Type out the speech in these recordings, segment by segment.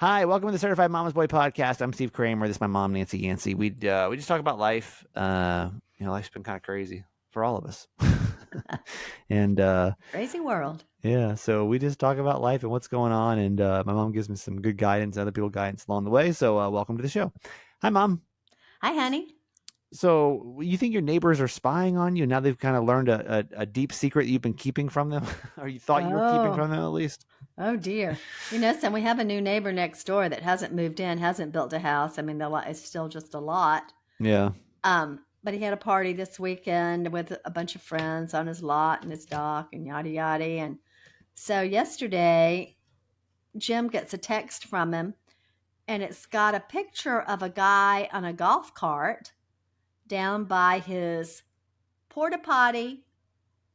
Hi, welcome to the Certified Mama's Boy podcast. I'm Steve Kramer. This is my mom, Nancy Yancey. We just talk about life. Life's been kind of crazy for all of us, and Crazy world. yeah, so we just talk about life and what's going on. And my mom gives me some good guidance, other people guidance along the way. So welcome to the show. Hi, Mom. Hi, honey. So you think your neighbors are spying on you? Now they've kind of learned a deep secret you've been keeping from them, or you thought you were keeping Oh, from them at least. oh dear. So we have a new neighbor next door that hasn't moved in, hasn't built a house. I mean, the lot is still just a lot. Yeah. But he had a party this weekend with a bunch of friends on his lot and his dock and yada yada. And so yesterday, Jim gets a text from him, and it's got a picture of a guy on a golf cart down by his porta potty,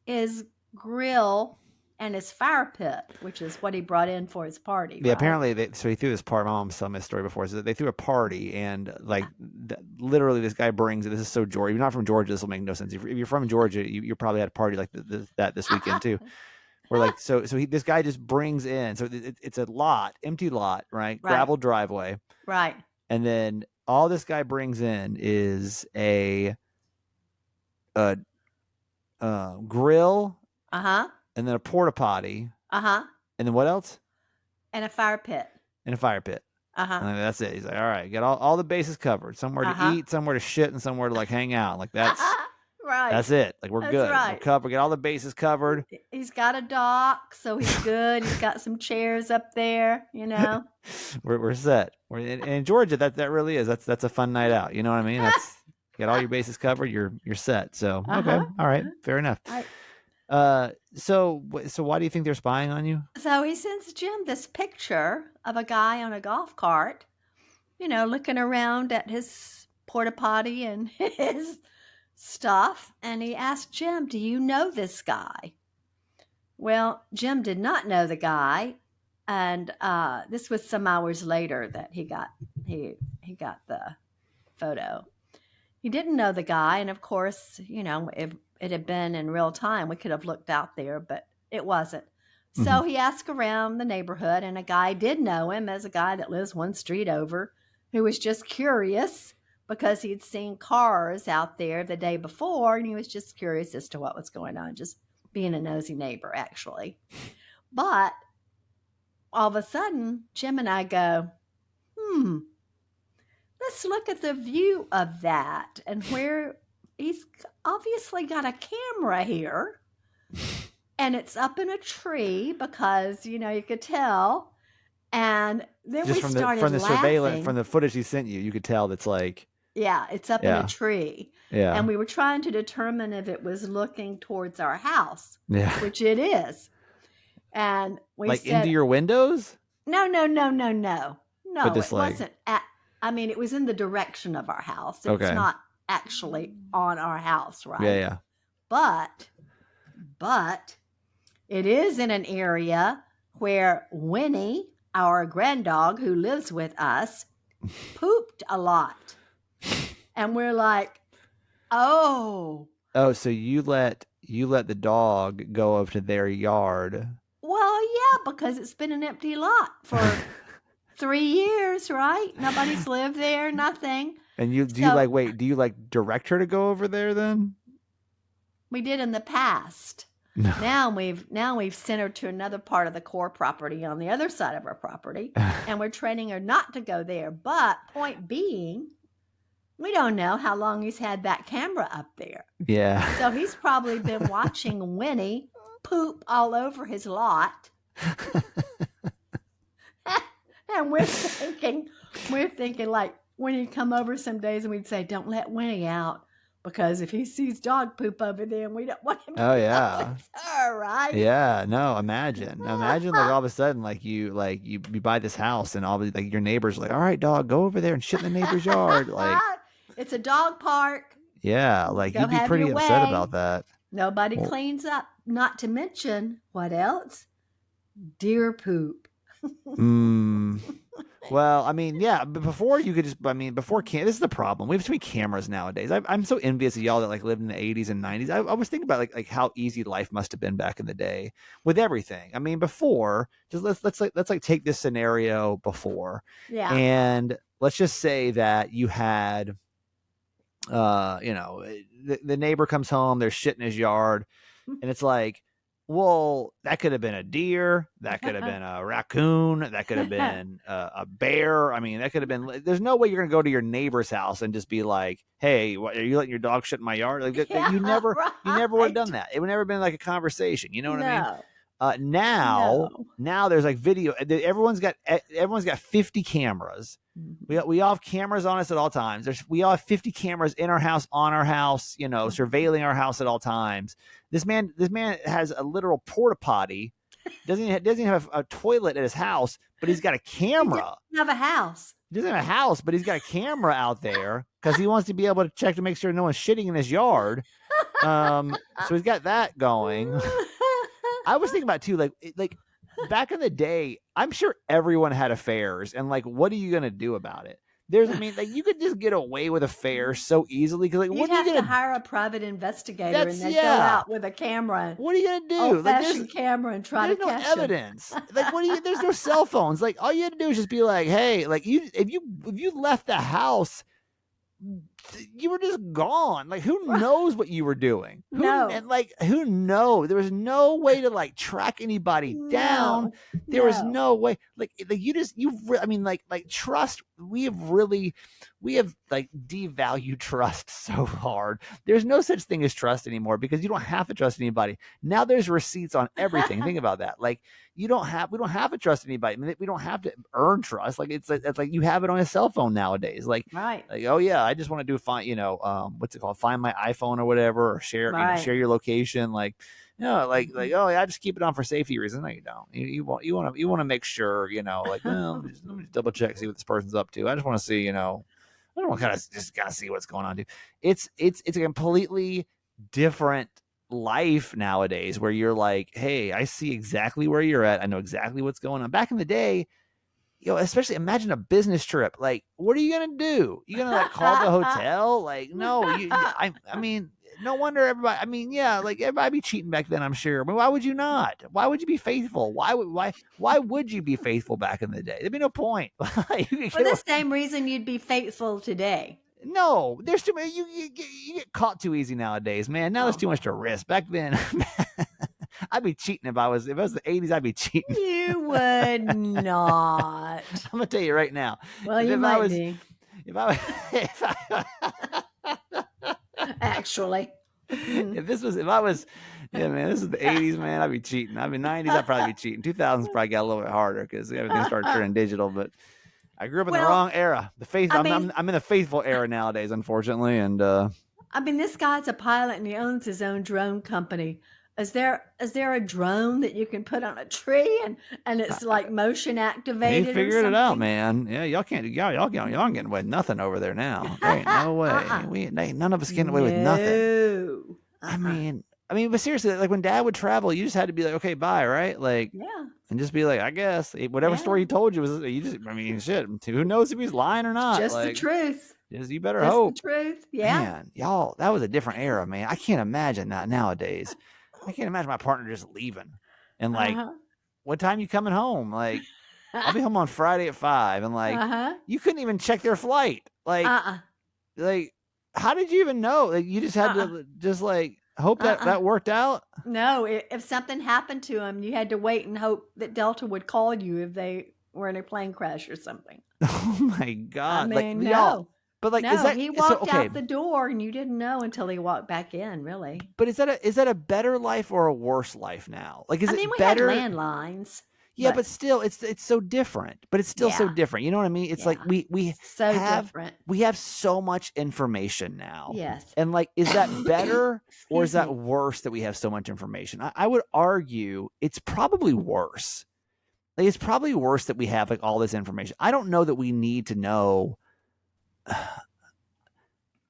his grill, and his fire pit, which is what he brought in for his party, Yeah, right? apparently, so he threw this party. My mom's told me this story before. So they threw a party, and literally, this guy brings it. This is so Georgia. If you're not from Georgia, this will make no sense. If you're from Georgia, you probably had a party like that this weekend too. Where this guy just brings in. So it's a lot, empty lot, right? Right, Gravel driveway, right. and then all this guy brings in is a grill, Uh huh. and then a porta potty, Uh huh. and then what else? And a fire pit. And a fire pit. Uh huh. And that's it. He's like, all right, get all the bases covered. Somewhere to Uh-huh. eat, somewhere to shit, and somewhere to like hang out. Like that's Right. it. Like we're That's good. We're right. covered. We get all the bases covered. He's got a dock, so he's good. He's got some chairs up there, we're set. We're in Georgia. That really is. That's a fun night out. You know what I mean? That's get all your bases covered. You're set. So okay, all right, fair enough. Right. So why do you think they're spying on you? So he sends Jim this picture of a guy on a golf cart, looking around at his porta potty and his stuff. And he asked Jim, "Do you know this guy?" Well, Jim did not know the guy. And this was some hours later that he got the photo. He didn't know the guy. And of course, if it had been in real time, we could have looked out there, but it wasn't. So he asked around the neighborhood, and a guy did know him as a guy that lives one street over, who was just curious because he'd seen cars out there the day before, and he was just curious as to what was going on, just being a nosy neighbor, actually. But all of a sudden, Jim and I go, let's look at the view of that, and where he's obviously got a camera here. And it's up in a tree because, you could tell. And then Just we started from the surveillance, laughing. from the footage he sent you, you could tell that's like, Yeah, it's up in a tree. Yeah. And we were trying to determine if it was looking towards our house, Yeah. which it is. And we like said, into your windows? No. No, But this, it wasn't. It was in the direction of our house. It's Okay. not actually on our house, right? Yeah. But it is in an area where Winnie, our granddog who lives with us, pooped a lot. And we're like, oh. Oh, so you let the dog go over to their yard. Well, yeah, because it's been an empty lot for 3 years, right? Nobody's lived there, nothing. And do you direct her to go over there then? We did in the past. No. Now we've sent her to another part of the core property on the other side of our property, and we're training her not to go there. But point being, we don't know how long he's had that camera up there. Yeah. So he's probably been watching Winnie poop all over his lot. And we're thinking like when he'd come over some days and we'd say, "Don't let Winnie out. Because if he sees dog poop over there, and we don't want him to know it's her, right?" Yeah, no, imagine like all of a sudden, like you buy this house and all the like your neighbors are like, all right, dog, go over there and shit in the neighbor's yard. Like, it's a dog park. Yeah, like Go you'd be have pretty your upset way. about that. Nobody Well- cleans up. Not to mention, what else? Deer poop. Well, I mean, yeah, but before you could just, I mean, this is the problem. We have too many cameras nowadays. I'm so envious of y'all that like lived in the 80s and 90s. I was thinking about like how easy life must have been back in the day with everything. I mean, before, just let's take this scenario before, Yeah. and let's just say that you had, you know, the neighbor comes home, there's shit in his yard, and it's like, well, that could have been a deer, that could have been a raccoon, that could have been a bear. I mean, that could have been. There's no way you're gonna go to your neighbor's house and just be like, "Hey, what, are you letting your dog shit in my yard?" Like Yeah, you never would have right. done that. It would never been like a conversation. You know what I mean? No. Now No. there's like video. Everyone's got 50 cameras. We all have cameras on us at all times. We all have 50 cameras in our house, on our house, you know, surveilling our house at all times. This man has a literal porta potty. Doesn't have a toilet at his house, but he's got a camera. He doesn't have a house. He doesn't have a house, but he's got a camera out there because he wants to be able to check to make sure no one's shitting in his yard. So he's got that going. I was thinking about too, like back in the day, I'm sure everyone had affairs, and like, what are you gonna do about it? I mean, like you could just get away with affairs so easily because, like, You'd what are you have gonna to hire a private investigator and then go yeah. out with a camera, What are you gonna do? old-fashioned camera, and try to There's no catch him. evidence. Like, there's no cell phones. Like, all you had to do is just be like, hey, like if you left the house, you were just gone. Like, who knows what you were doing? No. And like, who knows? There was no way to like track anybody down. There was no way. Like I mean, like trust. We have like devalued trust so hard. There's no such thing as trust anymore because you don't have to trust anybody. Now there's receipts on everything. Think about that. Like, we don't have to trust anybody. I mean, we don't have to earn trust. Like, it's like you have it on a cell phone nowadays. Like, oh yeah, I just want to do what's it called? Find my iPhone or whatever, or share share your location. Like, like oh yeah, I just keep it on for safety reasons. No, you don't. You want to make sure, like, well, let me double check, see what this person's up to. I just want to see, I don't want to just gotta see what's going on, dude. It's a completely different life nowadays where you're like, hey, I see exactly where you're at. I know exactly what's going on. Back in the day, especially imagine a business trip. Like, what are you gonna do? You gonna like call the hotel? Like, no. I mean, no wonder everybody. I mean, yeah, like everybody be cheating back then, I'm sure. But why would you not? Why would you be faithful? Why would you be faithful back in the day? There'd be no point. For the same reason you'd be faithful today. No, there's too many. You get caught too easy nowadays, man. Now there's too much to risk. Back then, I'd be cheating if it was the 80s. I'd be cheating. You would not. I'm gonna tell you right now. Well, you might be. Actually, this is the 80s, man, I'd be cheating. I mean, 90s, I'd probably be cheating. 2000s probably got a little bit harder because everything started turning digital. But I grew up in the wrong era. I'm in the faithful era nowadays, unfortunately. And I mean, this guy's a pilot and he owns his own drone company. Is there a drone that you can put on a tree and it's like motion activated? He figured it out, man. Yeah, y'all can't getting away with nothing over there now. There ain't no way. None of us getting away with nothing. I mean, but seriously, like when Dad would travel, you just had to be like, okay, bye, right? Like, yeah, and just be like, I guess whatever story he told you was shit. Who knows if he's lying or not? Just like, the truth. You better hope. The truth. Yeah, man, y'all, that was a different era, man. I can't imagine that nowadays. I can't imagine my partner just leaving and like, what time you coming home? Like, I'll be home on Friday at 5, and like, you couldn't even check their flight. Like, like, how did you even know? Like, you just had to just like hope that worked out. No, if something happened to him, you had to wait and hope that Delta would call you if they were in a plane crash or something. Oh my God! I mean, like, no. But like, no, he walked out the door and you didn't know until he walked back in, really. But is that a better life or a worse life now? Like, is it better? We had landlines. Yeah, but still, it's so different. But it's still so different. You know what I mean? It's like we different. We have so much information now. Yes. And like, is that better or is that worse that we have so much information? I would argue it's probably worse. Like, it's probably worse that we have like all this information. I don't know that we need to know.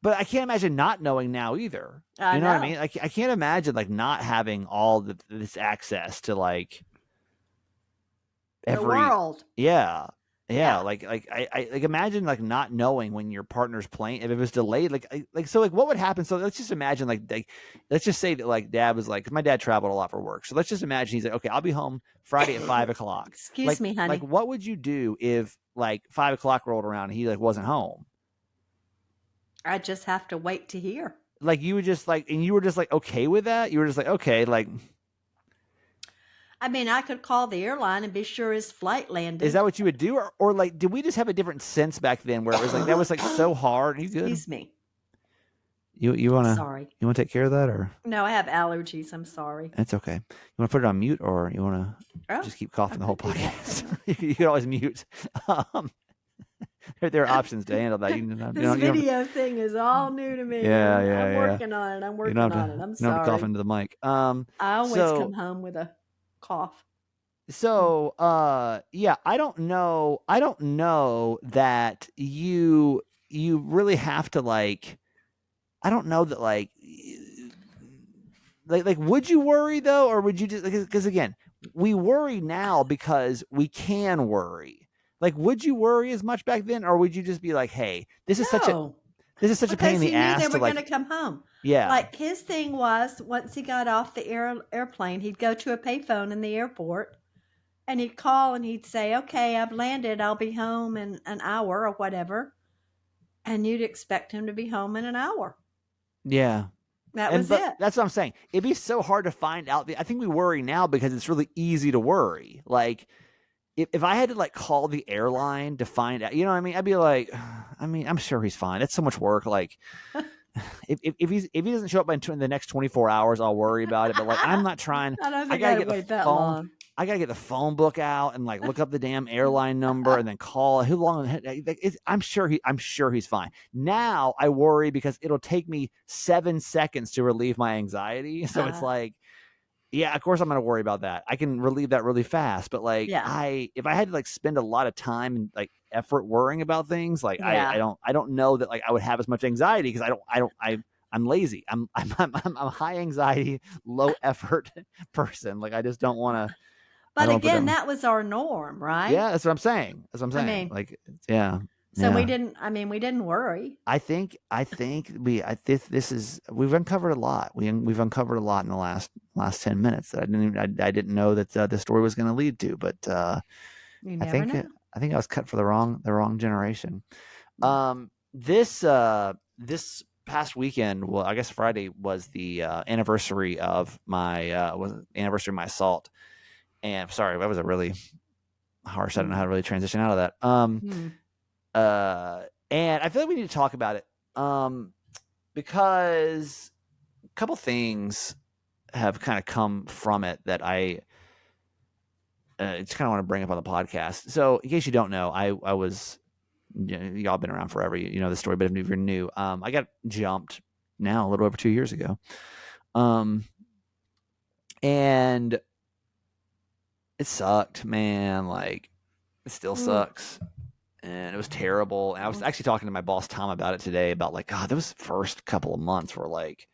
But I can't imagine not knowing now either. You know what I mean? I can't imagine like not having all this access to like the world. Yeah. Yeah, like I like imagine like not knowing when your partner's plane if it was delayed so like what would happen? So let's just imagine like let's just say that like dad was like 'cause my dad traveled a lot for work. So let's just imagine he's like, okay, I'll be home Friday at 5 o'clock. Excuse me, Like honey. what would you do if like 5 o'clock rolled around and he like wasn't home? I just have to wait to hear. Like you would just like and you were just like okay with that? You were just like, okay, like I mean, I could call the airline and be sure his flight landed. is that what you would do? Or like did we just have a different sense back then where it was like that was like so hard? Are you good? Excuse me. You wanna Sorry. you wanna take care of that or No, I have allergies. I'm sorry. it's okay. You wanna put it on mute or you wanna Oh, just keep coughing the whole could do that. podcast? You can always mute. Um, there are options to handle that. This video thing is all new to me. Yeah, I'm yeah. working on it. I'm you working don't have on to, it. I'm you don't have to cough sorry. into the mic. I always so- come home with a cough. So yeah, I don't know that you really have to like I don't know that like would you worry though or would you just because again, we worry now because we can worry. Like would you worry as much back then or would you just be like, "Hey, this is such a pain in the ass because he knew they to were like going to come home." yeah. Like his thing was, once he got off the airplane, he'd go to a payphone in the airport, and he'd call and he'd say, "Okay, I've landed. I'll be home in an hour or whatever," and you'd expect him to be home in an hour. Yeah. That was it. That's what I'm saying. It'd be so hard to find out. I think we worry now because it's really easy to worry. Like if I had to like call the airline to find out, you know what I mean? I'd be like, I mean, I'm sure he's fine. It's so much work. Like if he doesn't show up in the next 24 hours, I'll worry about it. But like, I'm not trying. I don't think gotta I'd get the wait that phone. long. I gotta get the phone book out and like look up the damn airline number and then call. Who long? I'm sure he's fine. Now I worry because it'll take me 7 seconds to relieve my anxiety. So it's like, yeah, of course I'm gonna worry about that. I can relieve that really fast. But like, if I had to like spend a lot of time and like effort worrying about things, like I don't know that like I would have as much anxiety because I'm lazy. I'm a high anxiety, low effort person. Like I just don't want to. But again, that was our norm, right? Yeah, that's what I'm saying. I mean, like, yeah. So we didn't worry. I think this is we've uncovered a lot. We've uncovered a lot in the last 10 minutes that I didn't know that this story was going to lead to. But you never know. I think I was cut for the wrong generation. This past weekend, well, I guess Friday was the anniversary of my assault. And I'm sorry, that was a really harsh. I don't know how to really transition out of that. And I feel like we need to talk about it because a couple things have kind of come from it that I just kind of want to bring up on the podcast. So in case you don't know, I was, y'all been around forever. You know the story, but if you're new, I got jumped now a little over 2 years ago. And it sucked, man. Like it still sucks. And it was terrible. And I was actually talking to my boss, Tom, about it today about like, God, those first couple of months were like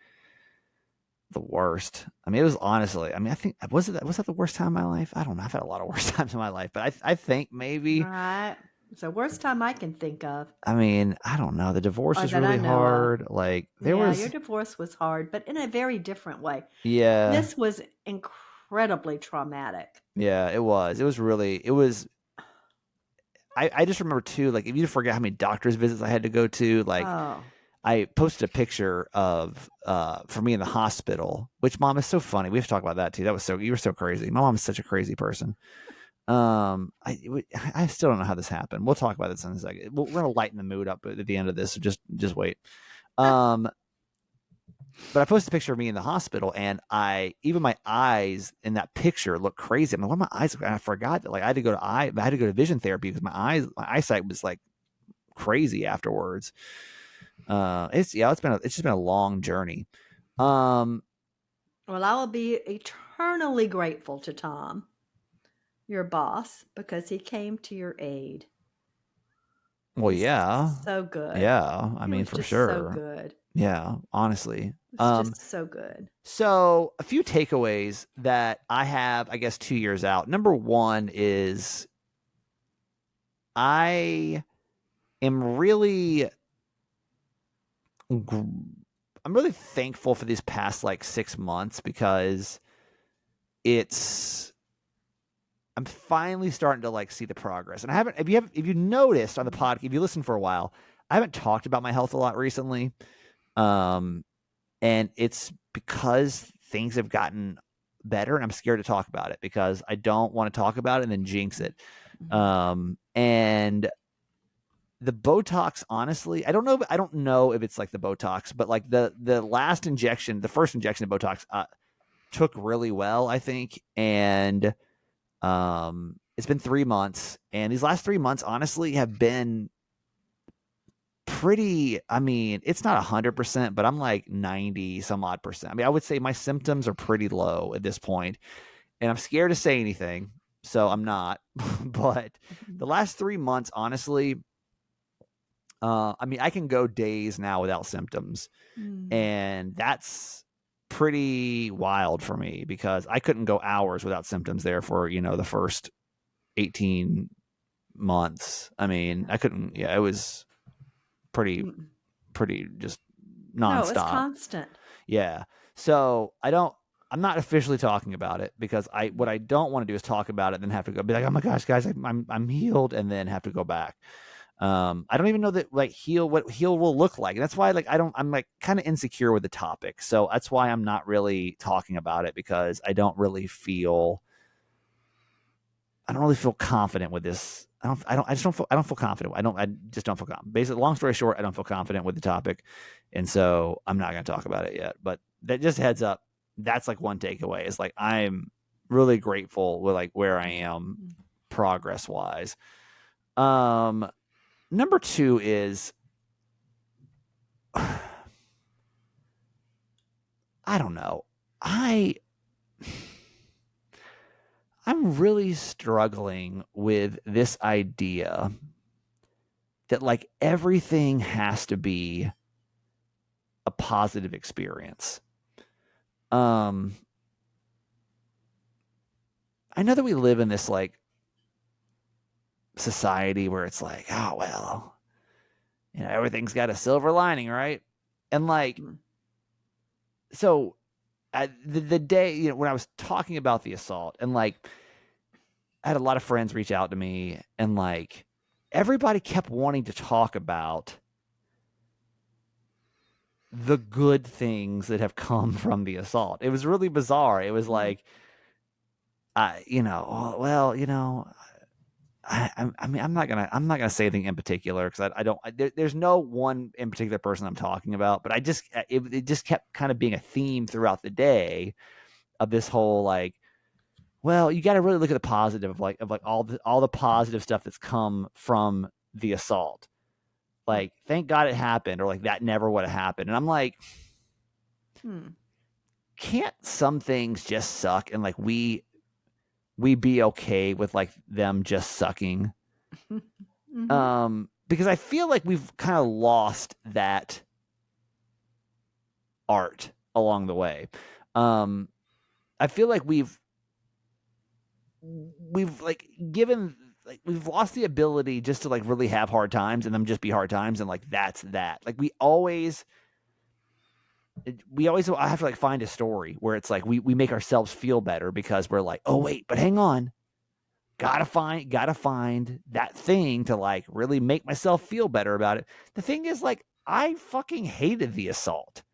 the worst. I mean, it was honestly, I mean, I think, was that the worst time in my life? I don't know. I've had a lot of worst times in my life, but I think maybe. All right. It's the worst time I can think of. I mean, I don't know. The divorce was really hard. Like your divorce was hard, but in a very different way. Yeah. This was incredibly traumatic. Yeah, it was. I just remember too, like if you forget how many doctor's visits I had to go to, like I posted a picture of for me in the hospital, which Mom is so funny. We have to talk about that too. You were so crazy. My mom is such a crazy person. I still don't know how this happened. We'll talk about this in a second. We're gonna lighten the mood up at the end of this, so just wait. But I posted a picture of me in the hospital, and even my eyes in that picture look crazy. I'm like, what are my eyes? And I forgot that like I had to go to vision therapy because my eyesight was like crazy afterwards. It's just been a long journey. Well, I will be eternally grateful to Tom, your boss, because he came to your aid. Well, yeah. So good. Yeah. I mean, for sure. So good. Yeah, honestly. It's just so good. So a few takeaways that I have, I guess, 2 years out. Number one is I am really I'm really thankful for these past like 6 months because it's I'm finally starting to like see the progress. And I haven't if you noticed on the podcast, if you listen for a while, I haven't talked about my health a lot recently. And it's because things have gotten better and I'm scared to talk about it because I don't want to talk about it and then jinx it. And the Botox, honestly, I don't know if it's like the Botox, but like the last injection, the first injection of Botox took really well, I think. And it's been 3 months, and these last 3 months honestly have been pretty, I mean, it's not 100%, but I'm like 90 some odd percent. I mean, I would say my symptoms are pretty low at this point, and I'm scared to say anything, so I'm not. But the last 3 months, honestly, I mean, I can go days now without symptoms, and that's pretty wild for me because I couldn't go hours without symptoms there for, the first 18 months. I mean, I couldn't, it was pretty just No, it was nonstop. constant. Yeah. So I'm not officially talking about it because what I don't want to do is talk about it and then have to go be like, oh my gosh, guys, I'm healed, and then have to go back. I don't even know that like what heal will look like. And that's why I'm like kind of insecure with the topic. So that's why I'm not really talking about it, because I don't really feel confident with this. I just don't feel confident. I just don't feel confident. Basically, long story short, I don't feel confident with the topic. And so I'm not going to talk about it yet, but that just heads up. That's like one takeaway is like, I'm really grateful with like where I am progress wise. Number 2 is, I don't know. I'm really struggling with this idea that like everything has to be a positive experience. I know that we live in this like society where it's like, oh, well, everything's got a silver lining, right? And like, so the day, when I was talking about the assault, and like, I had a lot of friends reach out to me, and like, everybody kept wanting to talk about the good things that have come from the assault. It was really bizarre. It was like, I mean, I'm not gonna say anything in particular because I don't. There's no one in particular person I'm talking about, but it just kept kind of being a theme throughout the day of this whole like, well, you got to really look at the positive of like all the positive stuff that's come from the assault. Like, thank God it happened, or like that never would have happened. And I'm like, can't some things just suck and like we be okay with like them just sucking? Because I feel like we've kind of lost that art along the way. I feel like we've like given, like, we've lost the ability just to like really have hard times and them just be hard times, and like that's that. Like we always I have to like find a story where it's like we make ourselves feel better because we're like, oh wait, but hang on, gotta find that thing to like really make myself feel better about it. The thing is, like, I fucking hated the assault.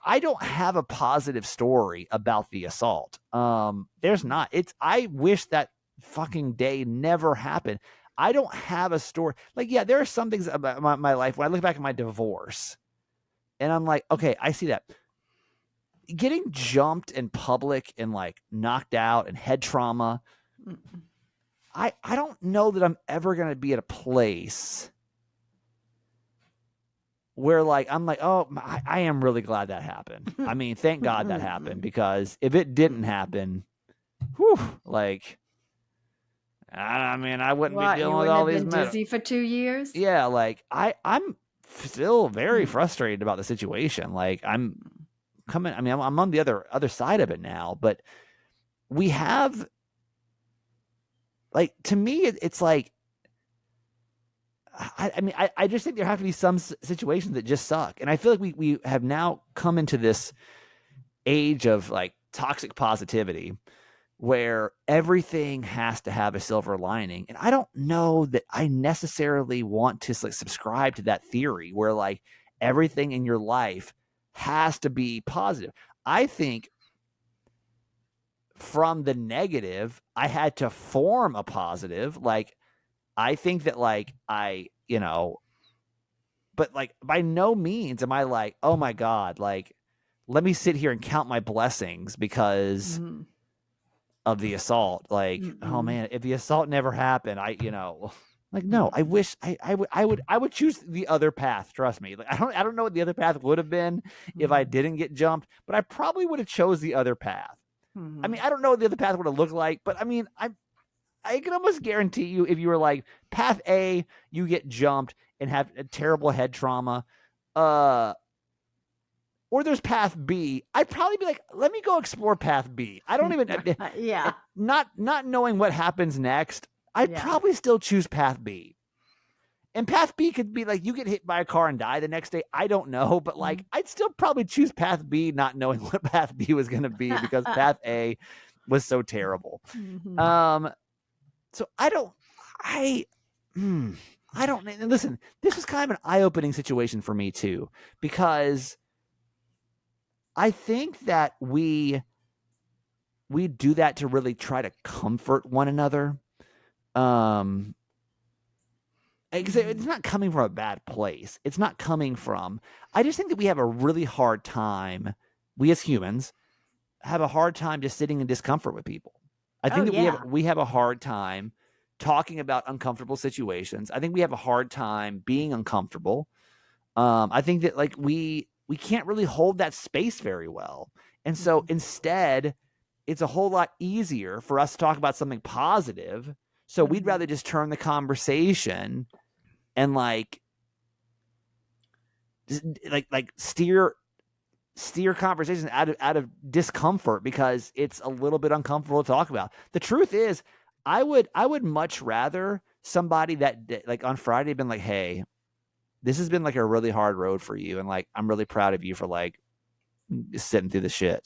I don't have a positive story about the assault. There's not. I wish that fucking day never happened. I don't have a story. Like, yeah, there are some things about my life when I look back at my divorce and I'm like, okay, I see that. Getting jumped in public and like knocked out and head trauma. I don't know that I'm ever going to be at a place where like I'm like, oh, I am really glad that happened. I mean, thank God that happened, because if it didn't happen, like, I mean, I wouldn't be dealing with all these. Been dizzy for 2 years. Yeah, like I'm still very frustrated about the situation. Like I'm on the other side of it now, but we have, like, to me, it's like I mean, I just think there have to be some situations that just suck. And I feel like we have now come into this age of like toxic positivity where everything has to have a silver lining. And I don't know that I necessarily want to like subscribe to that theory where like everything in your life has to be positive. I think from the negative, I had to form a positive. Like, I think that like but like by no means am I like, oh my God, like let me sit here and count my blessings because Mm. of the assault. Like, oh man, if the assault never happened, like no, I wish I would choose the other path. Trust me. Like I don't know what the other path would have been if I didn't get jumped, but I probably would have chose the other path. I mean, I don't know what the other path would have looked like, but I mean, I can almost guarantee you if you were like path A, you get jumped and have a terrible head trauma, or there's path B, I'd probably be like, let me go explore path B. I don't even, Yeah. not knowing what happens next, I'd probably still choose path B. And path B could be like you get hit by a car and die the next day. I don't know, but like I'd still probably choose path B, not knowing what path B was going to be because path A was so terrible. So I don't listen, this was kind of an eye-opening situation for me too, because I think that we do that to really try to comfort one another. It's not coming from a bad place. It's not coming from, I just think that we have a really hard time, we as humans have a hard time just sitting in discomfort with people. I think we have a hard time talking about uncomfortable situations. I think we have a hard time being uncomfortable. I think that like we can't really hold that space very well. And so instead, it's a whole lot easier for us to talk about something positive. So we'd rather just turn the conversation and like steer conversations out of discomfort because it's a little bit uncomfortable to talk about. The truth is, I would much rather somebody that like on Friday been like, hey, this has been like a really hard road for you, and like I'm really proud of you for like sitting through the shit.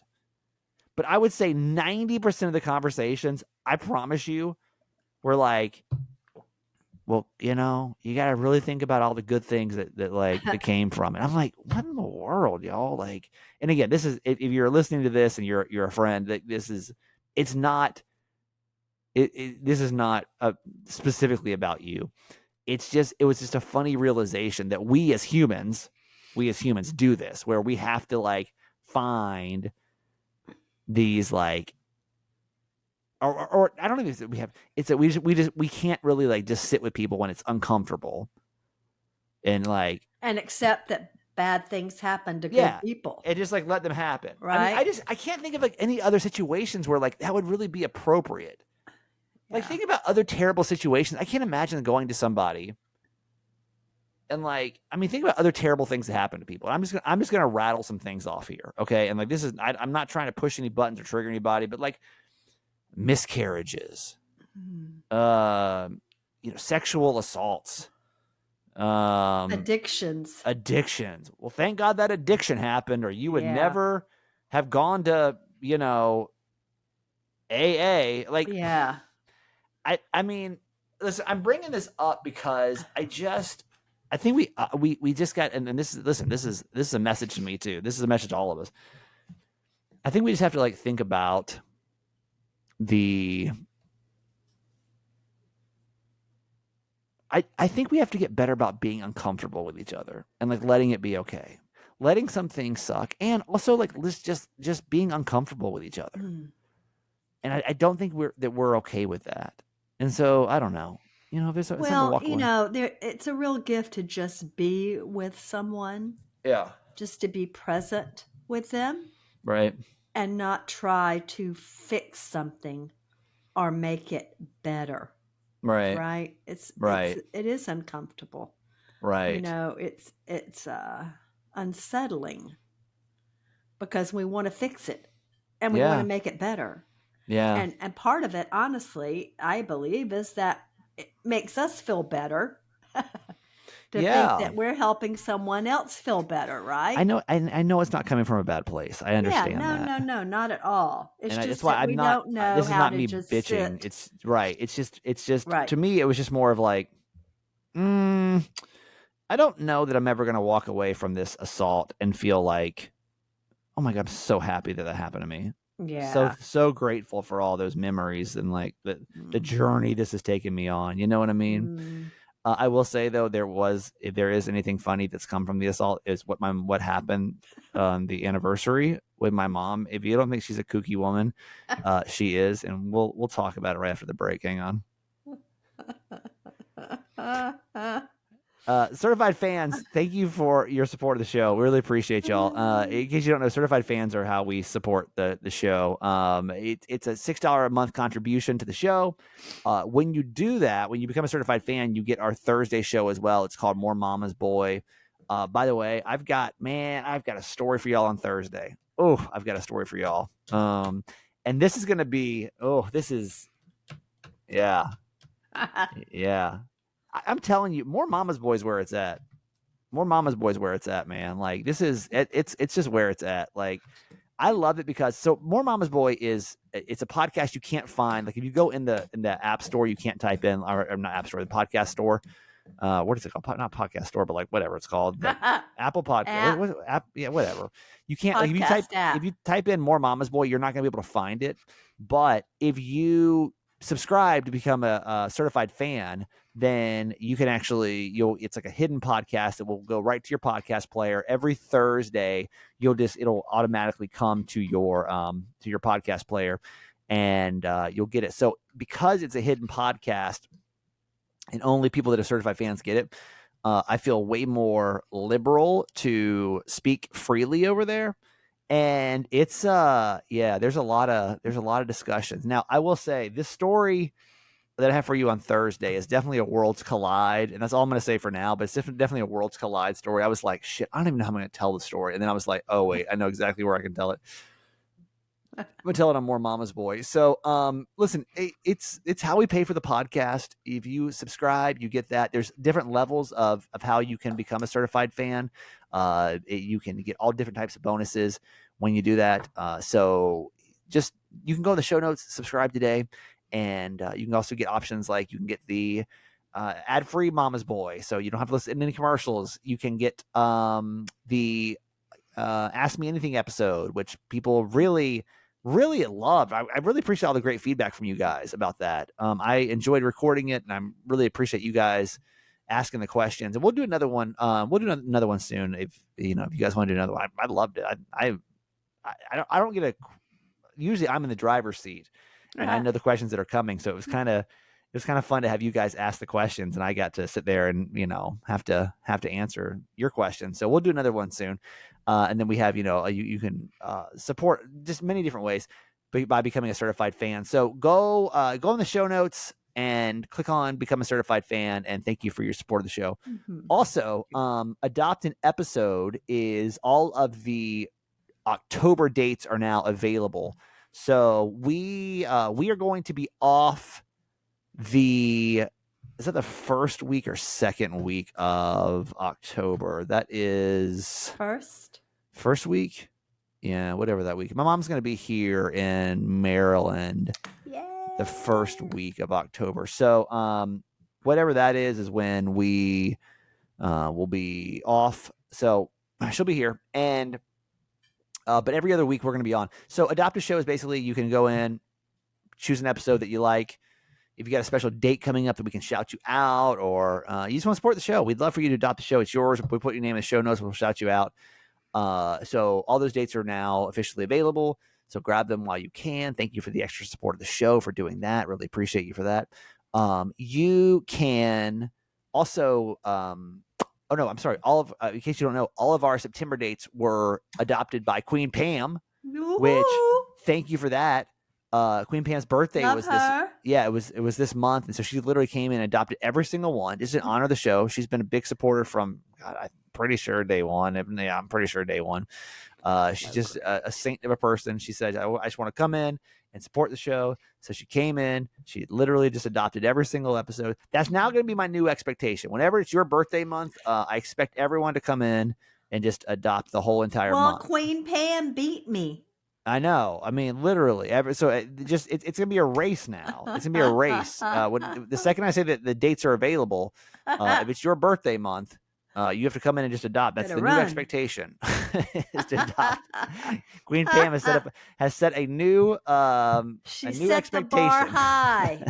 But I would say 90% of the conversations, I promise you, were like, well, you know, you got to really think about all the good things that came from it. I'm like, what in the world, y'all? Like, and again, this is if you're listening to this and you're a friend, that this is not specifically about you. It was just a funny realization that we as humans do this, where we have to like find these like, or I don't even think we have. It's that we can't really like just sit with people when it's uncomfortable, and like and accept that bad things happen to good people, and just like let them happen. Right? I mean, I can't think of like any other situations where like that would really be appropriate. Like think about other terrible situations. I can't imagine going to somebody and like, I mean, think about other terrible things that happen to people. I'm just gonna rattle some things off here, okay? And like this is, I'm not trying to push any buttons or trigger anybody, but like miscarriages, sexual assaults, addictions. Well, thank God that addiction happened, or you would never have gone to AA. Like, I mean, listen, I'm bringing this up because I think we just got, and this is a message to me too. This is a message to all of us. I think we just have to like think about I think we have to get better about being uncomfortable with each other and like letting it be okay, letting some things suck, and also like just being uncomfortable with each other. And I don't think we're okay with that. And so I don't know. It's it's a real gift to just be with someone. Yeah. Just to be present with them. Right. And not try to fix something or make it better. Right. Right. It is uncomfortable. Right. It's unsettling because we want to fix it and we want to make it better. Yeah. And part of it, honestly, I believe, is that it makes us feel better to think Yeah. that we're helping someone else feel better, right? I know it's not coming from a bad place. I Yeah, understand no, that. no, no, not at all. It's And that's just why that I'm we not. don't know This is how not to me just bitching. sit. It's right. It's just Right. to me. It was just more of like, I don't know that I'm ever gonna walk away from this assault and feel like, oh my god, I'm so happy that happened to me. Yeah. So grateful for all those memories and like the journey this has taken me on. You know what I mean? Mm. I will say though, if there is anything funny that's come from the assault, is what happened on the anniversary with my mom. If you don't think she's a kooky woman, she is, and we'll talk about it right after the break. Hang on. Certified fans, thank you for your support of the show. We really appreciate y'all. In case you don't know, certified fans are how we support the show. It's a $6 a month contribution to the show. When you do that, when you become a certified fan, you get our Thursday show as well. It's called More Mama's Boy. By the way, I've got a story for y'all on Thursday. Oh, I've got a story for y'all. And this is gonna be yeah. I'm telling you, More Mama's Boys where it's at. More Mama's Boys where it's at, man. Like it's just where it's at. Like I love it because More Mama's Boy it's a podcast you can't find. Like if you go in the app store, you can't type in or not app store, the podcast store. What is it called? Not podcast store, but like whatever it's called. The Apple Podcast. App, yeah, whatever. You can't like if you type in More Mama's Boy, you're not gonna be able to find it. But if you subscribe to become a certified fan, then you can actually it's like a hidden podcast that will go right to your podcast player every Thursday. It'll automatically come to your podcast player, and you'll get it. So because it's a hidden podcast and only people that are certified fans get it, I feel way more liberal to speak freely over there. And it's there's a lot of discussions. Now, I will say this story that I have for you on Thursday is definitely a Worlds Collide, and that's all I'm going to say for now. But it's definitely a Worlds Collide story. I was like, shit, I don't even know how I'm going to tell the story, and then I was like, oh wait, I know exactly where I can tell it. I'm gonna tell it on More Mama's Boy. So, listen, it's how we pay for the podcast. If you subscribe, you get that. There's different levels of how you can become a certified fan. You can get all different types of bonuses when you do that. So just you can go to the show notes, subscribe today, and you can also get options like you can get the ad-free Mama's Boy, so you don't have to listen to any commercials. You can get the Ask Me Anything episode, which people really loved. I really appreciate all the great feedback from you guys about that. I enjoyed recording it, and I really appreciate you guys asking the questions. And we'll do another one. We'll do another one soon if you guys want to do another one. I loved it. I don't get usually I'm in the driver's seat, and I know the questions that are coming, so it was kind of fun to have you guys ask the questions, and I got to sit there and have to answer your questions. So we'll do another one soon, and then we have you can support just many different ways by becoming a certified fan. So go in the show notes and click on Become a Certified Fan, and thank you for your support of the show. Mm-hmm. Also, Adopt an Episode is all of the October dates are now available. So we are going to be off is that the first week or second week of October? That is first week. Yeah, whatever that week. My mom's going to be here in Maryland. Yay. The first week of October. So whatever that is when we will be off. So she'll be here, and but every other week we're going to be on. So Adopt a Show is basically you can go in, choose an episode that you like. If you got a special date coming up that we can shout you out, or you just want to support the show, we'd love for you to adopt the show. It's yours. We put your name in the show notes. We'll shout you out. So all those dates are now officially available. So grab them while you can. Thank you for the extra support of the show for doing that. Really appreciate you for that. You can also, oh no, I'm sorry. In case you don't know, all of our September dates were adopted by Queen Pam, which thank you for that. Queen Pam's birthday was it was this month, and so she literally came in and adopted every single one just in honor of the show. She's been a big supporter from I'm pretty sure day one. She's just a saint of a person. She said, I just want to come in and support the show. So she came in, she literally just adopted every single episode. That's now going to be my new expectation. Whenever it's your birthday month, I expect everyone to come in and just adopt the whole entire Well, month. Queen Pam beat me. I know. I mean, literally. It's going to be a race now. It's going to be a race. The second I say that the dates are available, if it's your birthday month, you have to come in and just adopt. That's the new expectation. Is to adopt. Queen Pam has set a new she a new set expectation. The bar high.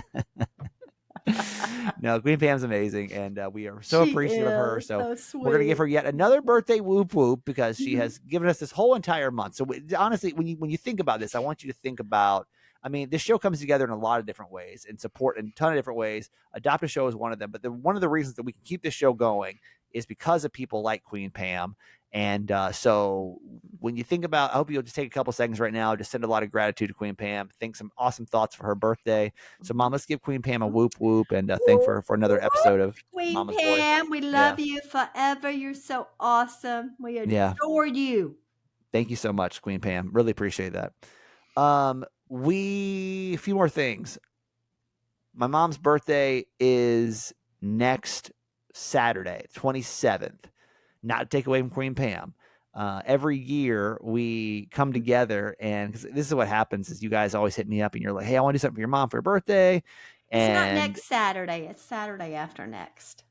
No, Queen Pam's amazing, and we are so appreciative of her. So sweet. We're going to give her yet another birthday whoop whoop because she has given us this whole entire month. So honestly, when you think about this, I want you to think about, I mean, this show comes together in a lot of different ways and support in a ton of different ways. Adopt a Show is one of them. But one of the reasons that we can keep this show going is because of people like Queen Pam. And so when you think about, I hope you'll just take a couple seconds right now, just send a lot of gratitude to Queen Pam, think some awesome thoughts for her birthday. So Mom, let's give Queen Pam a whoop whoop and thank her for another episode of Queen Mama's Pam. Boy. We love you forever. You're so awesome. We adore you. Thank you so much, Queen Pam. Really appreciate that. A few more things. My mom's birthday is next Saturday, 27th. Not to take away from Queen Pam. Every year we come together, and cause this is what happens: is you guys always hit me up, and you're like, "Hey, I want to do something for your mom for her birthday." And it's not next Saturday; it's Saturday after next.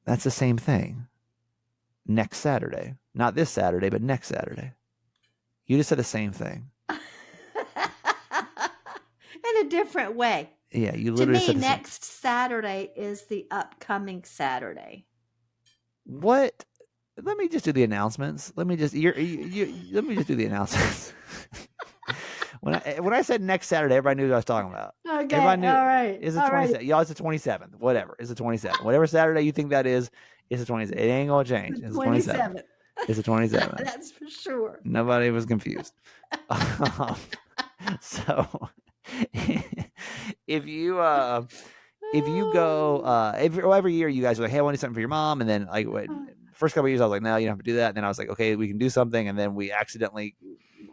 That's the same thing. Next Saturday, not this Saturday, but next Saturday. You just said the same thing in a different way. Yeah, you literally to me, said next Saturday is the upcoming Saturday. What? Let me just do the announcements. Let me just let me just do the announcements. When I said next Saturday, everybody knew what I was talking about. Okay, everybody knew, all right. Is the 27th? Y'all, it's the 27th. Whatever. It's the 27th. Whatever Saturday you think that is, it's the 27th. It ain't gonna change. It's the 27th. It's the 27th. That's for sure. Nobody was confused. So if you go every year you guys are like, hey, I want to do something for your mom, and then like first couple of years I was like, no, you don't have to do that. And then I was like, okay, we can do something, and then we accidentally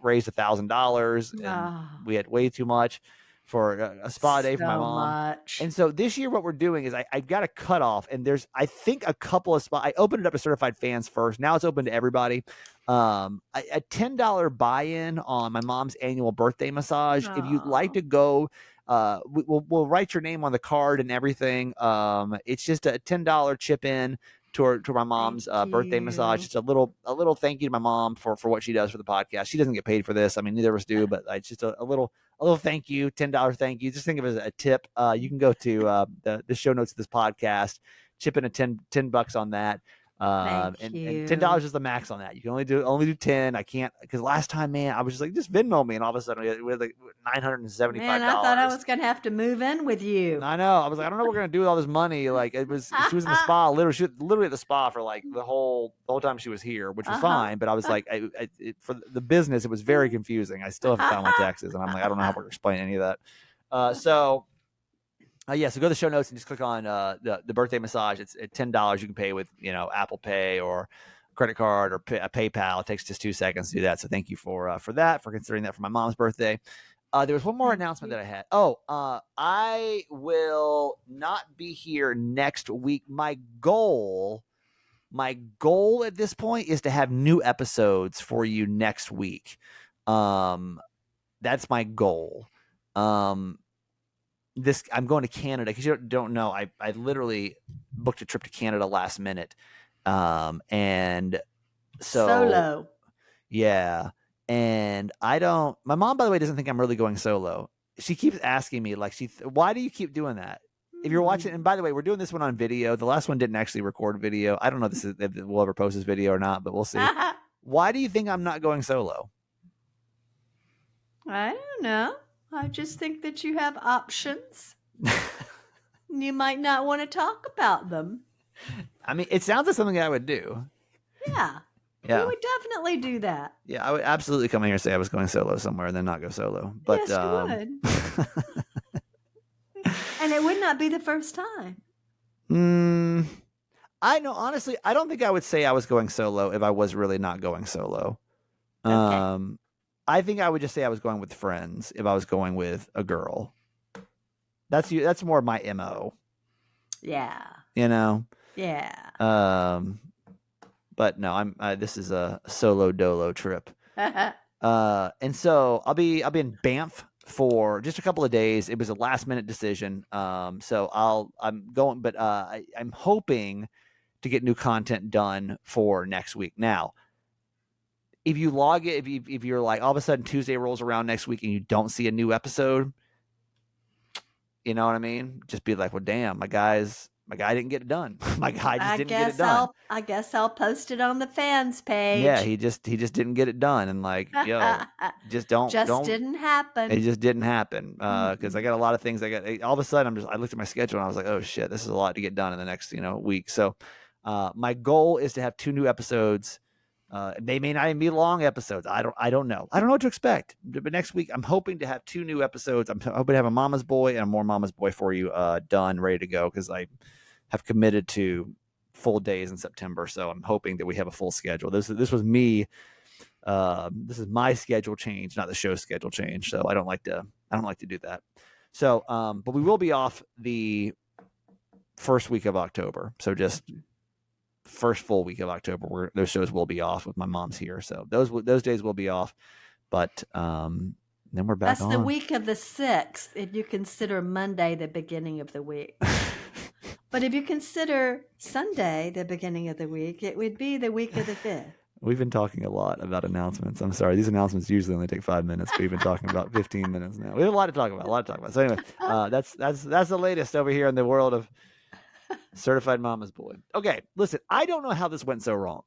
raised $1,000 and we had way too much for a spa day for my mom. And so this year what we're doing is I've got a cutoff, and there's I think a couple of spots. I opened it up to certified fans first. Now it's open to everybody. A $10 buy-in on my mom's annual birthday massage. If you'd like to go, we'll write your name on the card and everything. It's just a $10 chip in to my mom's birthday massage. It's a little thank you to my mom for what she does for the podcast. She doesn't get paid for this. I mean, neither of us do, but it's just a little thank you, $10 thank you. Just think of it as a tip. You can go to the show notes of this podcast, chip in a $10 on that. And $10 is the max on that. You can only do 10. I can't, because last time, man, I was just like, just Venmo me, and all of a sudden we had like $975. Man, I thought I was gonna have to move in with you. I know. I was like, I don't know what we're gonna do with all this money. Like she was in the spa, she was literally at the spa for like the whole time she was here, which was fine. But I was like, for the business, it was very confusing. I still haven't found my taxes, and I'm like, I don't know how to explain any of that. So go to the show notes and just click on the birthday massage. It's at $10. You can pay with Apple Pay or credit card or PayPal. It takes just 2 seconds to do that. So thank you for that, for considering that for my mom's birthday. There was one more announcement that I had. I will not be here next week. My goal at this point is to have new episodes for you next week. That's my goal. I'm going to Canada, because you don't know. I literally booked a trip to Canada last minute. And so solo. Yeah. And my mom, by the way, doesn't think I'm really going solo. She keeps asking me, like, why do you keep doing that? If you're watching, and by the way, we're doing this one on video. The last one didn't actually record video. I don't know if we'll ever post this video or not, but we'll see. Why do you think I'm not going solo? I don't know. I just think that you have options. You might not want to talk about them. I mean, it sounds like something I would do. Yeah. Yeah. You would definitely do that. Yeah, I would absolutely come in here and say I was going solo somewhere and then not go solo. But yes, you would. And it would not be the first time. I know, honestly, I don't think I would say I was going solo if I was really not going solo. Okay. I think I would just say I was going with friends if I was going with a girl. That's more my MO. Yeah. You know. Yeah. But no, this is a solo dolo trip. And so I'll be in Banff for just a couple of days. It was a last minute decision. So I'm going, but I'm hoping to get new content done for next week. Now, if you log it, if you're like all of a sudden Tuesday rolls around next week and you don't see a new episode, you know what I mean? Just be like, well, damn, my guy didn't get it done. My guy just didn't get it done. I guess I'll post it on the fans page. Yeah, he just didn't get it done, and like, yo, just don't. Didn't happen. It just didn't happen because I got a lot of things. All of a sudden I looked at my schedule and I was like, oh shit, this is a lot to get done in the next week. So my goal is to have 2 new episodes. They may not even be long episodes. I don't know. I don't know what to expect. But next week I'm hoping to have 2 new episodes. I'm hoping to have a Mama's Boy and a more Mama's Boy for you done, ready to go, because I have committed to full days in September. So I'm hoping that we have a full schedule. This was me. This is my schedule change, not the show schedule change. So I don't like to do that. So, but we will be off the first week of October. So just first full week of October, where those shows will be off with my mom's here. So those days will be off, but, then we're back. That's the week of the 6th. If you consider Monday the beginning of the week. But if you consider Sunday the beginning of the week, it would be the week of the 5th. We've been talking a lot about announcements. I'm sorry. These announcements usually only take 5 minutes, but we've been talking about 15 minutes now. We have a lot to talk about. So anyway, that's the latest over here in the world of Certified Mama's Boy. Okay, listen, I don't know how this went so wrong.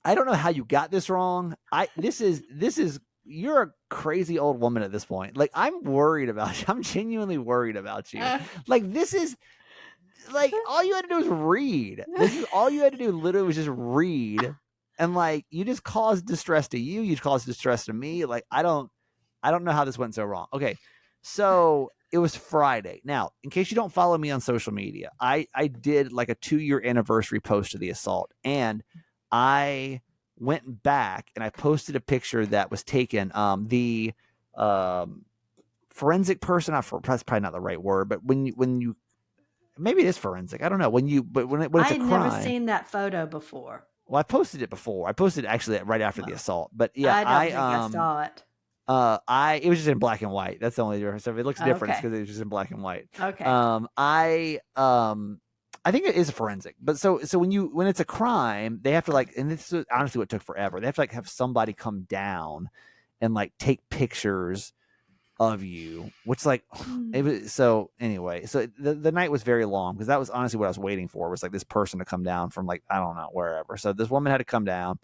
I don't know how you got this wrong. This is you're a crazy old woman at this point. Like, I'm worried about you. I'm genuinely worried about you. Like, this is like all you had to do was read. This is all you had to do literally was just read. And like, you just caused distress to you. You caused distress to me. Like, I don't know how this went so wrong. Okay. So it was Friday. Now, in case you don't follow me on social media, I did like a 2-year anniversary post of the assault, and I went back and I posted a picture that was taken. The forensic person, that's probably not the right word, but when you maybe it is forensic. I don't know. When it's a crime. I've never seen that photo before. Well, I posted it before. I posted it actually right after the assault. But yeah, I don't think I saw it. It was just in black and white. That's the only difference. So if it looks different, it's because it was just in black and white. Okay. I think it is a forensic. But so when it's a crime, they have to and this is honestly what took forever. They have to have somebody come down and take pictures of you, which it was. So anyway, so the night was very long, because that was honestly what I was waiting for, was this person to come down from I don't know, wherever. So this woman had to come down,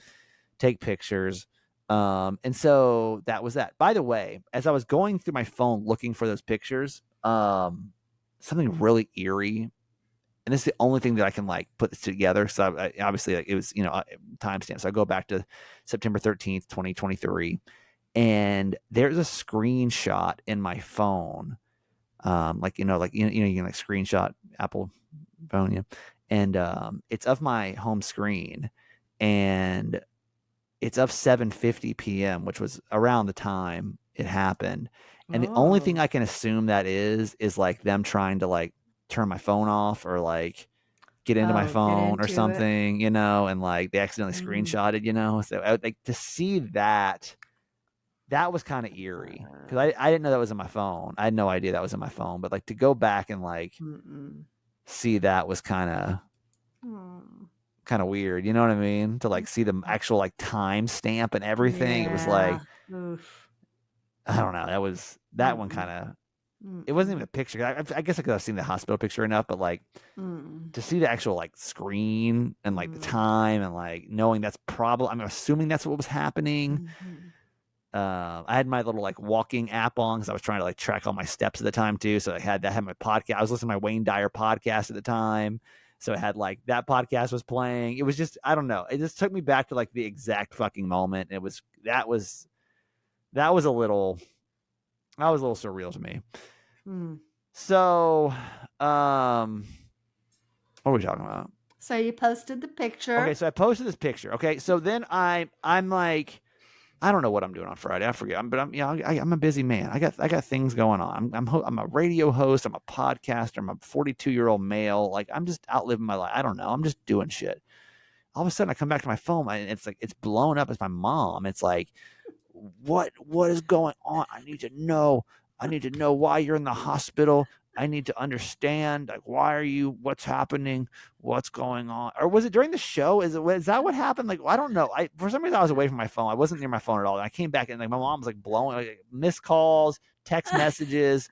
take pictures. And so that was that. By the way, as I was going through my phone looking for those pictures, something really eerie, and this is the only thing that I can put this together. So I obviously it was, timestamp. So I go back to September 13th, 2023. And there's a screenshot in my phone. You can screenshot Apple phone, yeah. And it's of my home screen, and it's of 7:50 p.m., which was around the time it happened. And the only thing I can assume that is them trying to turn my phone off, or get into my phone or something, and they accidentally screenshotted, so to see that. That was kind of eerie, because I didn't know that was in my phone. I had no idea that was in my phone. But to go back and see that was kind of weird. You know what I mean? To see the actual time stamp and everything. Yeah. It was oof. I don't know. That one kind of. It wasn't even a picture. I guess I could have seen the hospital picture enough, but to see the actual screen and the time, and knowing that's probably, I'm assuming that's what was happening. I had my little walking app on, because I was trying to track all my steps at the time too. So I had my podcast. I was listening to my Wayne Dyer podcast at the time. So I had that podcast was playing. It was just, I don't know. It just took me back to the exact fucking moment. That was a little surreal to me. So, what were we talking about? So you posted the picture. Okay. So I posted this picture. Okay. So then I'm I don't know what I'm doing on Friday. I forget. I'm a busy man. I got things going on. I'm a radio host. I'm a podcaster. I'm a 42-year-old male. Like, I'm just out living my life. I don't know. I'm just doing shit. All of a sudden, I come back to my phone and it's like it's blown up as my mom. It's like, what is going on? I need to know. I need to know why you're in the hospital. I need to understand, like, why are you, what's happening, what's going on? Or was it during the show? Is that what happened? Like, I don't know. For some reason I was away from my phone. I wasn't near my phone at all. And I came back and like my mom was like blowing, like, missed calls, text messages.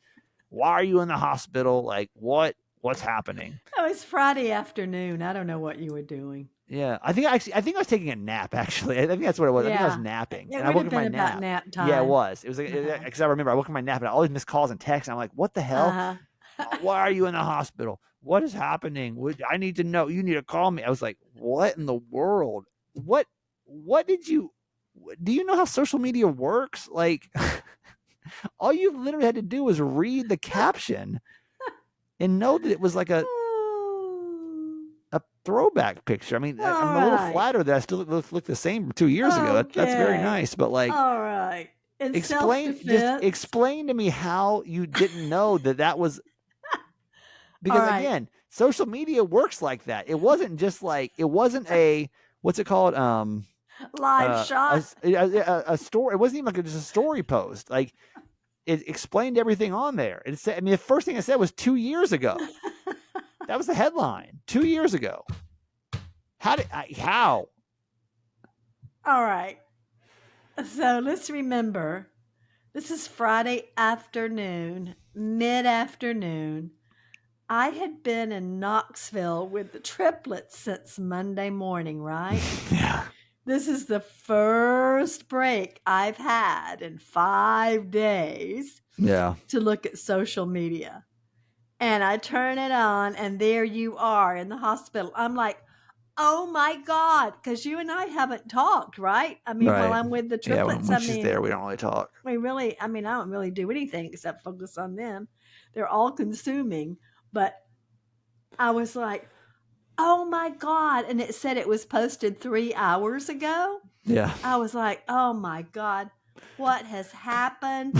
Why are you in the hospital? Like, what's happening? It was Friday afternoon. I don't know what you were doing. Yeah, I think I was taking a nap. Actually, I think that's what it was. I think I was Yeah. napping, It and I would woke have up from my been about nap. nap time. Yeah, it was. It was like Uh-huh. because I remember I woke up from my nap and I always miss calls and texts. And I'm like, what the hell? Uh-huh. Why are you in the hospital? What is happening? I need to know. You need to call me. I was like, what in the world? What did you? Do you know how social media works? Like, all you literally had to do was read the caption and know that it was like a throwback picture. I mean, I'm a little flattered that I still look the same from 2 years ago. That's very nice, but like, all right. In explain explain to me how you didn't know that was because All right. again, social media works like that. It wasn't just like it wasn't a what's it called live shot. A story. It wasn't even like just a story post. Like, it explained everything on there. It said, I mean, the first thing it said was 2 years ago. That was the headline 2 years ago. How? All right. So let's remember, this is Friday afternoon, mid-afternoon. I had been in Knoxville with the triplets since Monday morning, right? Yeah. This is the first break I've had in 5 days. Yeah. To look at social media. And I turn it on, and there you are in the hospital. I'm like, oh my God, because you and I haven't talked, right? I mean, while I'm with the triplets, when she's there, we don't really talk. I don't really do anything except focus on them. They're all consuming. But I was like, oh my God. And it said it was posted 3 hours ago. Yeah. I was like, oh my God, what has happened?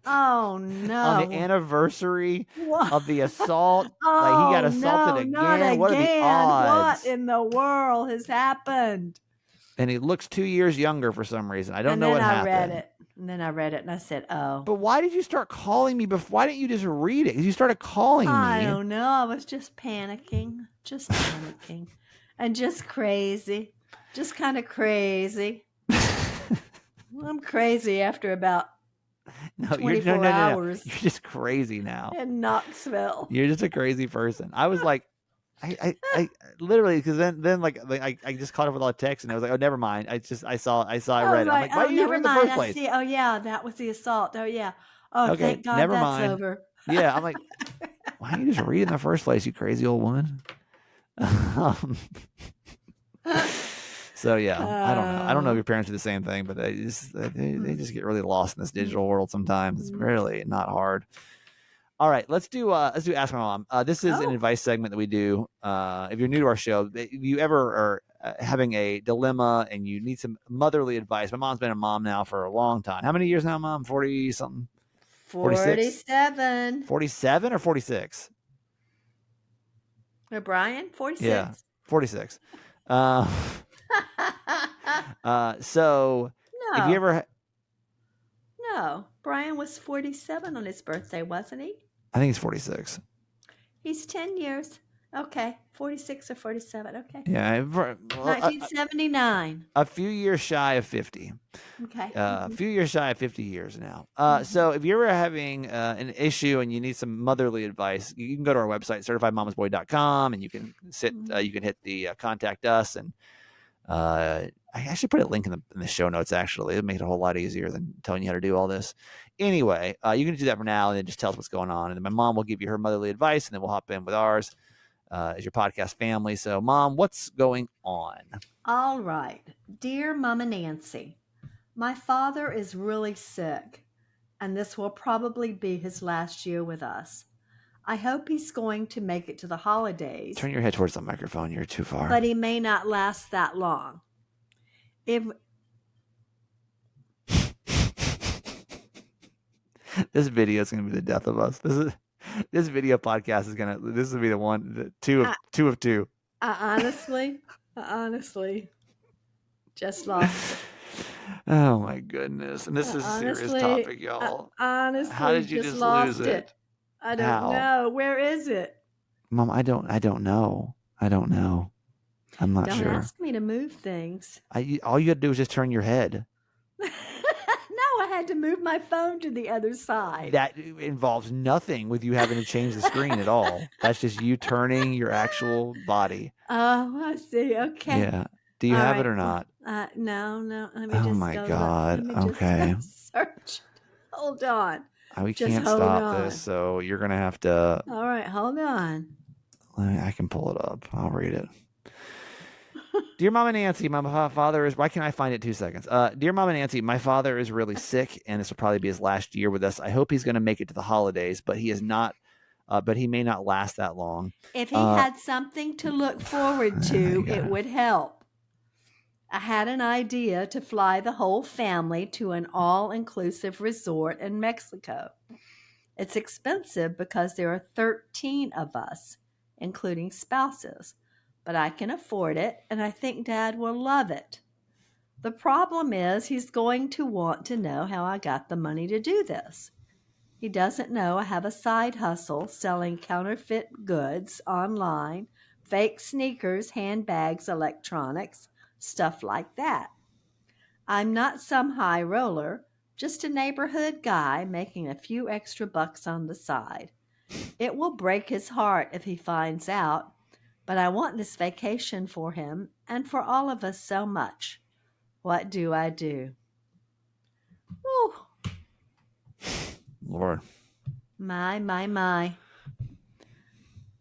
Oh no! On the anniversary of the assault, like he got assaulted again. Not again. What are the odds? What in the world has happened? And he looks 2 years younger for some reason. I don't know what happened. And then I read it and I said, oh. But why did you start calling me before? Why didn't you just read it? Because you started calling me. I don't know. I was just panicking. And just crazy. Just kind of crazy. I'm crazy after about 24 hours. You're just crazy now. In Knoxville. You're just a crazy person. I was like, I literally, because then like I just caught up with all the texts and I was like, oh, never mind. I saw I read it. I'm like, why did you read it in the first place? Oh yeah, that was the assault. Oh yeah. Oh, okay, thank God never that's mind. over. Yeah, I'm like, why don't you just read it in the first place, you crazy old woman? So yeah, I don't know if your parents do the same thing, but they just get really lost in this digital world sometimes. It's really not hard. All right, let's do Ask My Mom. This is an advice segment that we do. If you're new to our show, if you ever are having a dilemma and you need some motherly advice, my mom's been a mom now for a long time. How many years now, Mom? 40 something? 47. 47 or 46? Brian, 46. Yeah, 46. So no. if you ever no, Brian was 47 on his birthday, wasn't he? I think he's 46. He's 10 years. Okay, 46 or 47. Okay. Yeah, 1979. A few years shy of 50. Okay. A few years shy of 50 years now. So if you're ever having an issue and you need some motherly advice, you can go to our website, certifiedmamasboy.com, and you can you can hit the contact us, and I should put a link in the show notes. Actually, it'll make it a whole lot easier than telling you how to do all this. Anyway, you can do that for now, and then just tell us what's going on, and then my mom will give you her motherly advice, and then we'll hop in with ours as your podcast family. So, Mom, what's going on? All right, dear Mama Nancy, my father is really sick, and this will probably be his last year with us. I hope he's going to make it to the holidays. Turn your head towards the microphone. You're too far. But he may not last that long. This video is gonna be the death of us. This video podcast is gonna. This will be two I, of two. I honestly just lost it. Oh my goodness! And this is a serious topic, I y'all. honestly How did you just just lost lose it? I don't How? know. Where is it? Mom, I don't know. I don't know. I'm not Don't sure. ask me to move things. All you got to do is just turn your head. No, I had to move my phone to the other side. That involves nothing with you having to change the screen at all. That's just you turning your actual body. Oh, I see. Okay. Yeah. Do you All have right. it or not? No. Let me Oh just my go God. Let me Okay. just search. Hold on. We Just can't hold stop on. this, so you're gonna have to. All right, hold on. I can pull it up. I'll read it. Dear Mama Nancy, my father is. Why can't I find it 2 seconds? Dear Mama Nancy, my father is really sick, and this will probably be his last year with us. I hope he's going to make it to the holidays, but he is not. But he may not last that long. If he had something to look forward to, it would help. I had an idea to fly the whole family to an all-inclusive resort in Mexico. It's expensive because there are 13 of us, including spouses, but I can afford it, and I think Dad will love it. The problem is he's going to want to know how I got the money to do this. He doesn't know I have a side hustle selling counterfeit goods online, fake sneakers, handbags, electronics, stuff like that. I'm not some high roller, just a neighborhood guy making a few extra bucks on the side. It will break his heart if he finds out, but I want this vacation for him and for all of us so much. What do I do? Whew. Lord. My. I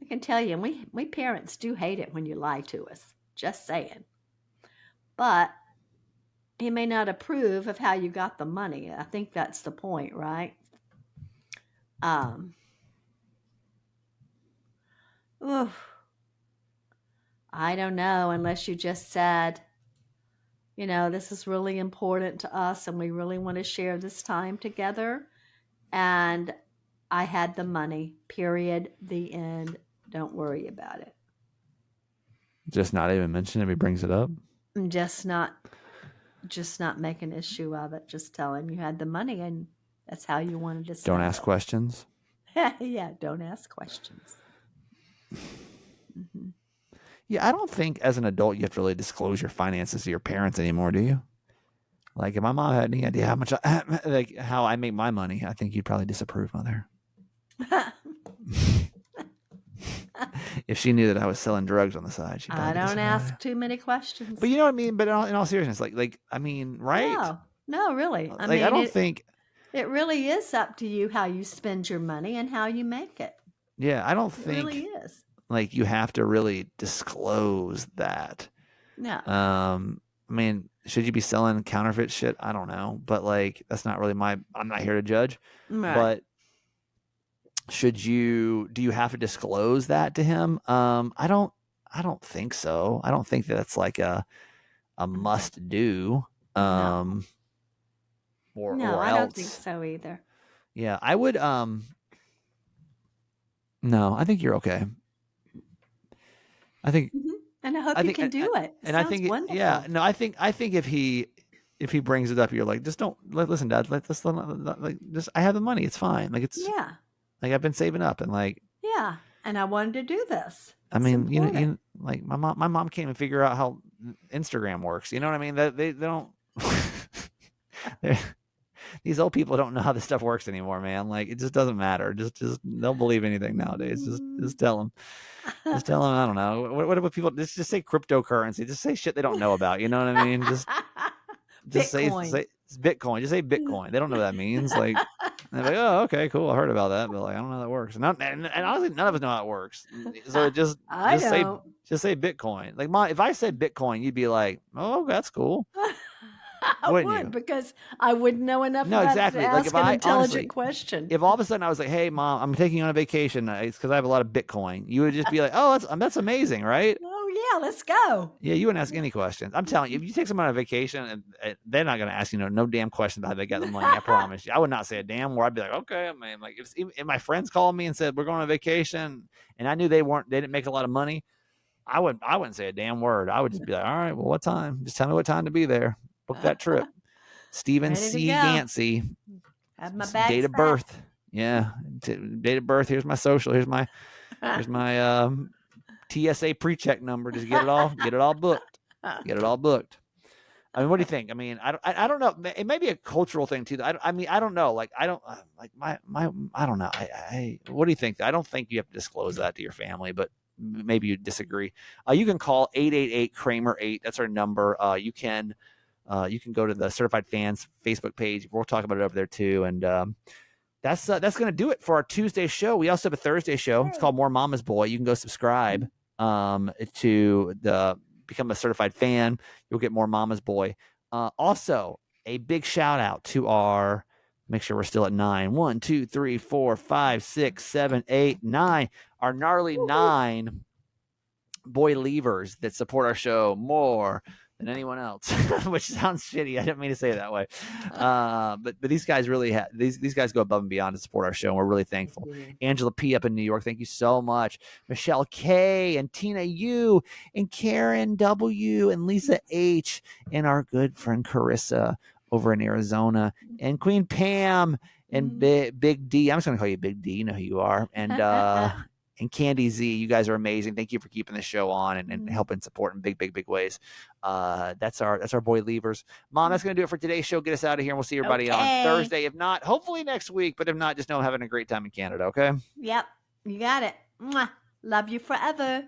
can tell you, we parents do hate it when you lie to us. Just saying. But he may not approve of how you got the money. I think that's the point, right? I don't know, unless you just said, this is really important to us and we really want to share this time together. And I had the money, period, the end. Don't worry about it. Just not even mention it. He brings it up. Just not make an issue of it. Just tell him you had the money and that's how you wanted to spend Don't ask questions. Yeah, don't ask questions. Mm-hmm. Yeah, I don't think as an adult you have to really disclose your finances to your parents anymore, do you? Like if my mom had any idea how much how I make my money, I think you'd probably disapprove, Mother. If she knew that I was selling drugs on the side, she'd probably I don't ask too many questions. But you know what I mean? But in all seriousness, I mean, right? No, really. I mean, I don't think it really is up to you how you spend your money and how you make it. Yeah, I don't think it really is. Like you have to really disclose that. No. I mean, should you be selling counterfeit shit? I don't know, but that's not really I'm not here to judge. Right. But do you have to disclose that to him? I don't think so. I don't think that's like a must do. No, or I else. don't think so either. Yeah, I would no, I think you're okay. I think and I hope you can do it. And I think wonderful. Yeah, no, I think if he brings it up, you're like, just don't listen, Dad. I have the money. It's fine. I've been saving up and yeah, and I wanted to do this. I mean, you my mom can't even figure out how Instagram works. You know what I mean? They don't. These old people don't know how this stuff works anymore, man. It just doesn't matter. Just they'll believe anything nowadays. Just tell them. Just tell them. I don't know. What about people? Just say cryptocurrency. Just say shit they don't know about. You know what I mean? Just say Bitcoin. Just say Bitcoin. They don't know what that means. They're like, oh, okay, cool. I heard about that, but I don't know how that works. And honestly, none of us know how it works. So just say Bitcoin. Mom, if I said Bitcoin, you'd be like, oh, that's cool. I would, because I wouldn't know enough about it to ask an intelligent question. If all of a sudden I was like, hey, Mom, I'm taking you on a vacation. It's because I have a lot of Bitcoin. You would just be like, oh, that's amazing, right? Oh, yeah, let's go. Yeah, you wouldn't ask any questions. I'm telling you, if you take someone on a vacation and they're not going to ask, no damn question about how they got the money. I promise you. I would not say a damn word. I'd be like, okay, I mean, like if my friends called me and said we're going on vacation, and I knew they didn't make a lot of money, I wouldn't say a damn word. I would just be like, all right, well, what time? Just tell me what time to be there. Book that trip. Stephen Ready to C. go. Yancey. Have my bags Date of birth. Yeah, date of birth. Here's my social. Here's my TSA pre-check number. Just get it all booked. Get it all booked. I mean, what do you think? I mean, I don't know. It may be a cultural thing too. I mean, I don't know. Like, I don't like my I don't know. What do you think? I don't think you have to disclose that to your family, but maybe you disagree. You can call 888-Kramer-8. That's our number. You can go to the Certified Fans Facebook page. We'll talk about it over there too. And that's going to do it for our Tuesday show. We also have a Thursday show. It's called More Mama's Boy. You can go subscribe to become a certified fan. You'll get More Mama's Boy. Also, a big shout out to our, make sure we're still at 9. 1, 2, 3, 4, 5, 6, 7, 8, 9. Our gnarly 9 boy leavers that support our show more than anyone else, which sounds shitty. I didn't mean to say it that way. But these guys really these guys go above and beyond to support our show, and we're really thankful. Angela P up in New York, thank you so much. Michelle K and Tina U and Karen W and Lisa H and our good friend Carissa over in Arizona and Queen Pam and Big D. I'm just gonna call you Big D. You know who you are. And Candy Z, you guys are amazing. Thank you for keeping the show on and helping support in big ways. That's our boy leavers. Mom, that's going to do it for today's show. Get us out of here, and we'll see everybody on Thursday. If not, hopefully next week. But if not, just know I'm having a great time in Canada, okay? Yep, you got it. Mwah. Love you forever.